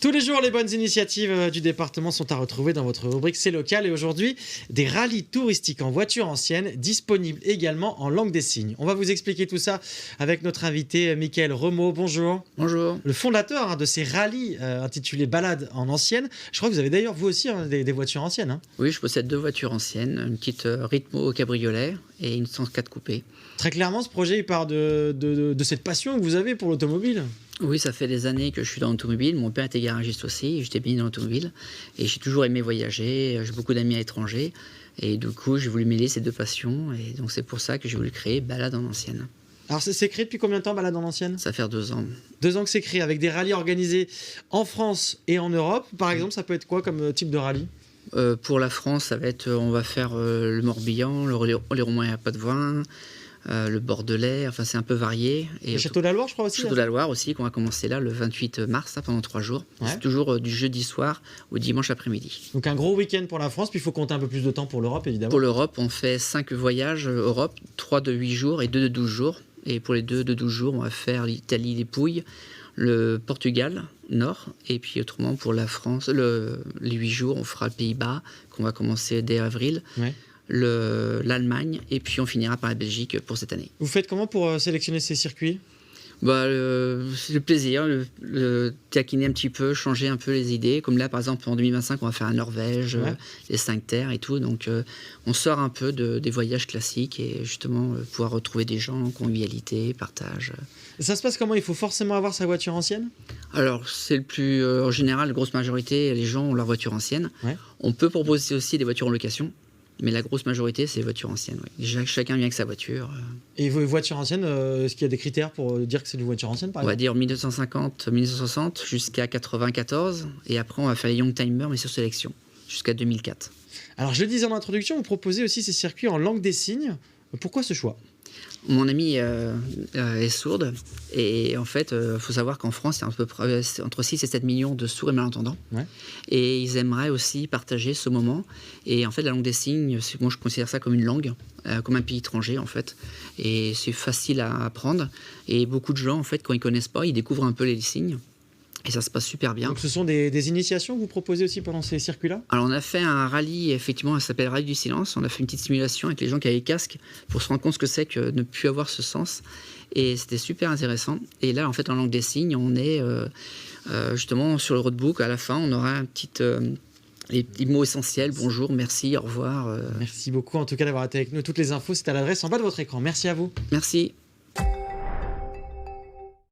Tous les jours, les bonnes initiatives du département sont à retrouver dans votre rubrique C'est local. Et aujourd'hui, des rallyes touristiques en voiture ancienne disponibles également en langue des signes. On va vous expliquer tout ça avec notre invité Mickaël Remaud. Bonjour. Bonjour. Le fondateur de ces rallyes intitulés Balades en ancienne. Je crois que vous avez d'ailleurs vous aussi des voitures anciennes. Hein. Oui, je possède 2 voitures anciennes, une petite Ritmo cabriolet et une 104 coupé. Très clairement, ce projet il part de cette passion que vous avez pour l'automobile. Oui, ça fait des années que je suis dans l'automobile. Mon père était garagiste aussi, j'étais baigné dans l'automobile. Et j'ai toujours aimé voyager, j'ai beaucoup d'amis à l'étranger. Et du coup, j'ai voulu mêler ces 2 passions. Et donc, c'est pour ça que j'ai voulu créer Balades en ancienne. Alors, c'est créé depuis combien de temps, Balades en ancienne ? Ça fait 2 ans. 2 ans que c'est créé, avec des rallyes organisés en France et en Europe. Par exemple, ça peut être quoi comme type de rallye ? Pour la France, ça va être, on va faire le Morbihan, les Romains à Poitevin, le Bordelais, enfin c'est un peu varié. Et le Château de la Loire, je crois aussi. Château de la Loire aussi, qu'on va commencer là le 28 mars, pendant 3 jours. Ouais. C'est toujours du jeudi soir au dimanche après-midi. Donc un gros week-end pour la France, puis il faut compter un peu plus de temps pour l'Europe, évidemment. Pour l'Europe, on fait 5 voyages Europe, 3 de 8 jours et 2 de 12 jours. Et pour les 2 de 12 jours, on va faire l'Italie, les Pouilles, le Portugal Nord, et puis autrement pour la France, les 8 jours, on fera le Pays-Bas, qu'on va commencer dès avril. Ouais. L'Allemagne, et puis on finira par la Belgique pour cette année. Vous faites comment pour sélectionner ces circuits ? C'est le plaisir, le taquiner un petit peu, changer un peu les idées. Comme là, par exemple, en 2025, on va faire la Norvège, les 5 terres et tout. Donc, on sort un peu des voyages classiques et justement pouvoir retrouver des gens, convivialité, partage. Ça se passe comment ? Il faut forcément avoir sa voiture ancienne ? Alors, c'est le plus... en général, la grosse majorité, les gens ont leur voiture ancienne. Ouais. On peut proposer aussi des voitures en location. Mais la grosse majorité, c'est les voitures anciennes. Oui. Chacun vient avec sa voiture. Et vos voitures anciennes, est-ce qu'il y a des critères pour dire que c'est une voiture ancienne, par exemple ? On va dire 1950, 1960 jusqu'à 94. Et après, on va faire les Youngtimer, mais sur sélection, jusqu'à 2004. Alors, je le disais en introduction, vous proposez aussi ces circuits en langue des signes. Pourquoi ce choix ? Mon amie est sourde et en fait, il faut savoir qu'en France, il y a à peu près entre 6 et 7 millions de sourds et malentendants. Ouais. Et ils aimeraient aussi partager ce moment. Et en fait, la langue des signes, moi je considère ça comme une langue, comme un pays étranger en fait. Et c'est facile à apprendre. Et beaucoup de gens, en fait, quand ils ne connaissent pas, ils découvrent un peu les signes. Et ça se passe super bien. Donc ce sont des initiations que vous proposez aussi pendant ces circuits-là ? Alors on a fait un rallye, effectivement, ça s'appelle Rallye du silence. On a fait une petite simulation avec les gens qui avaient les casques pour se rendre compte ce que c'est que ne plus avoir ce sens. Et c'était super intéressant. Et là, en fait, en langue des signes, on est justement sur le roadbook. À la fin, on aura un petit... les petits mots essentiels, bonjour, merci, au revoir. Merci beaucoup en tout cas d'avoir été avec nous. Toutes les infos, c'est à l'adresse en bas de votre écran. Merci à vous. Merci.